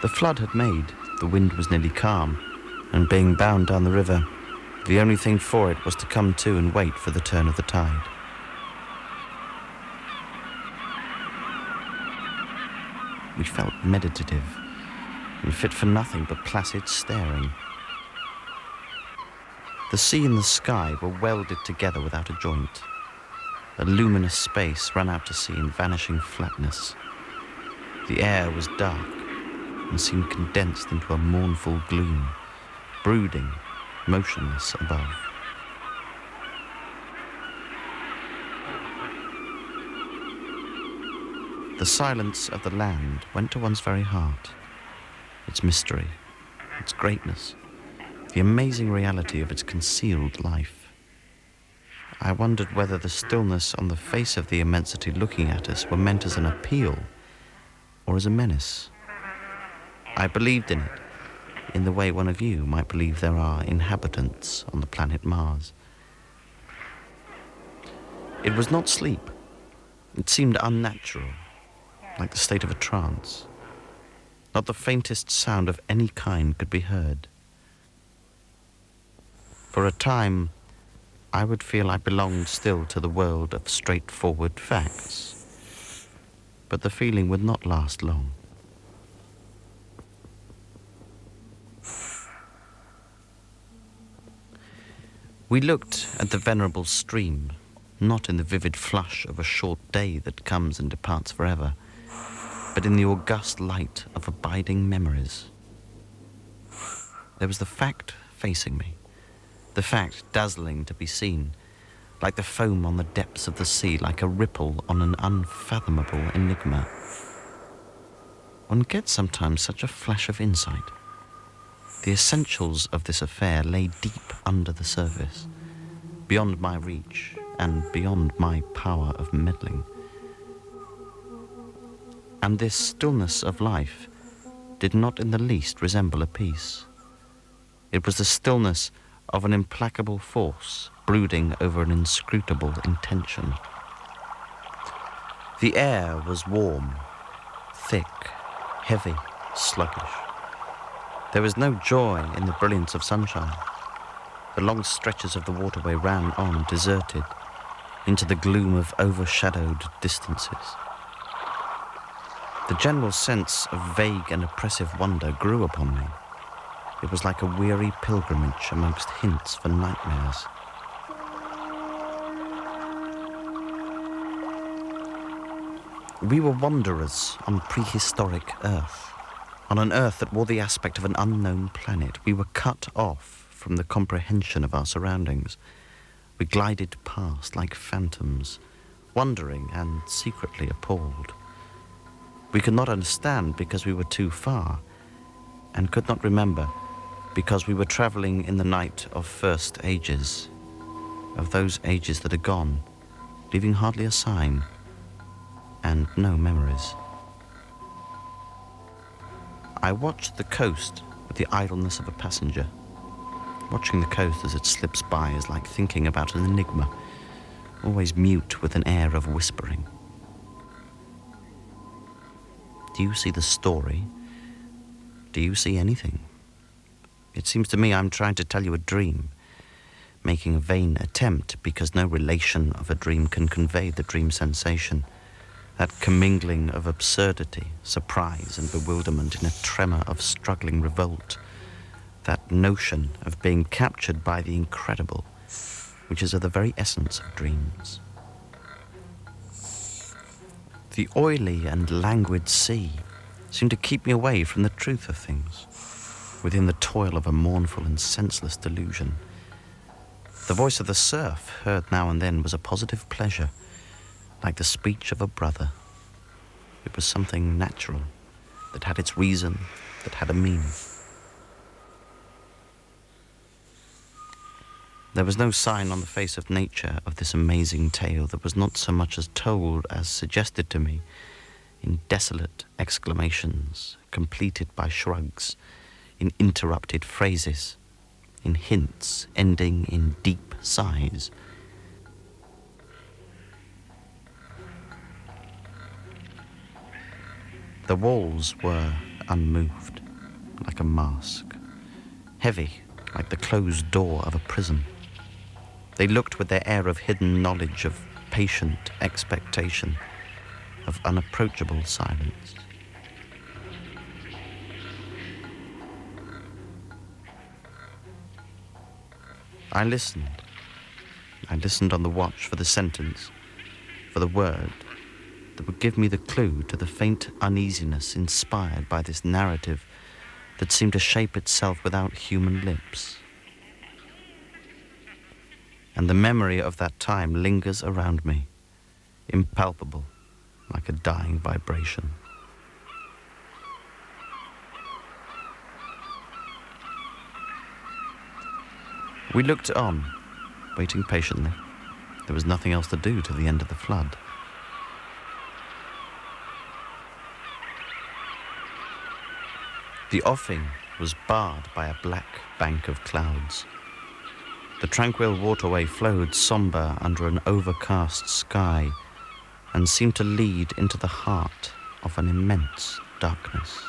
The flood had made, the wind was nearly calm, and being bound down the river, the only thing for it was to come to and wait for the turn of the tide. We felt meditative and fit for nothing but placid staring. The sea and the sky were welded together without a joint. A luminous space ran out to sea in vanishing flatness. The air was dark and seemed condensed into a mournful gloom, brooding, motionless above. The silence of the land went to one's very heart, its mystery, its greatness, the amazing reality of its concealed life. I wondered whether the stillness on the face of the immensity looking at us were meant as an appeal or as a menace. I believed in it, in the way one of you might believe there are inhabitants on the planet Mars. It was not sleep. It seemed unnatural, like the state of a trance. Not the faintest sound of any kind could be heard. For a time, I would feel I belonged still to the world of straightforward facts. But the feeling would not last long. We looked at the venerable stream, not in the vivid flush of a short day that comes and departs forever, but in the august light of abiding memories. There was the fact facing me, the fact dazzling to be seen, like the foam on the depths of the sea, like a ripple on an unfathomable enigma. One gets sometimes such a flash of insight. The essentials of this affair lay deep under the surface, beyond my reach and beyond my power of meddling. And this stillness of life did not in the least resemble a peace. It was the stillness of an implacable force brooding over an inscrutable intention. The air was warm, thick, heavy, sluggish. There was no joy in the brilliance of sunshine. The long stretches of the waterway ran on deserted into the gloom of overshadowed distances. The general sense of vague and oppressive wonder grew upon me. It was like a weary pilgrimage amongst hints for nightmares. We were wanderers on prehistoric Earth, on an Earth that wore the aspect of an unknown planet. We were cut off from the comprehension of our surroundings. We glided past like phantoms, wondering and secretly appalled. We could not understand because we were too far, and could not remember because we were travelling in the night of first ages, of those ages that are gone, leaving hardly a sign and no memories. I watched the coast with the idleness of a passenger. Watching the coast as it slips by is like thinking about an enigma, always mute with an air of whispering. Do you see the story? Do you see anything? It seems to me I'm trying to tell you a dream, making a vain attempt because no relation of a dream can convey the dream sensation, that commingling of absurdity, surprise and bewilderment in a tremor of struggling revolt, that notion of being captured by the incredible, which is of the very essence of dreams. The oily and languid sea seemed to keep me away from the truth of things, within the toil of a mournful and senseless delusion. The voice of the surf, heard now and then, was a positive pleasure, like the speech of a brother. It was something natural, that had its reason, that had a meaning. There was no sign on the face of nature of this amazing tale that was not so much as told as suggested to me in desolate exclamations, completed by shrugs, in interrupted phrases, in hints ending in deep sighs. The walls were unmoved, like a mask, heavy like the closed door of a prison. They looked with their air of hidden knowledge, of patient expectation, of unapproachable silence. I listened. I listened on the watch for the sentence, for the word that would give me the clue to the faint uneasiness inspired by this narrative that seemed to shape itself without human lips. And the memory of that time lingers around me, impalpable, like a dying vibration. We looked on, waiting patiently. There was nothing else to do till the end of the flood. The offing was barred by a black bank of clouds. The tranquil waterway flowed sombre under an overcast sky and seemed to lead into the heart of an immense darkness.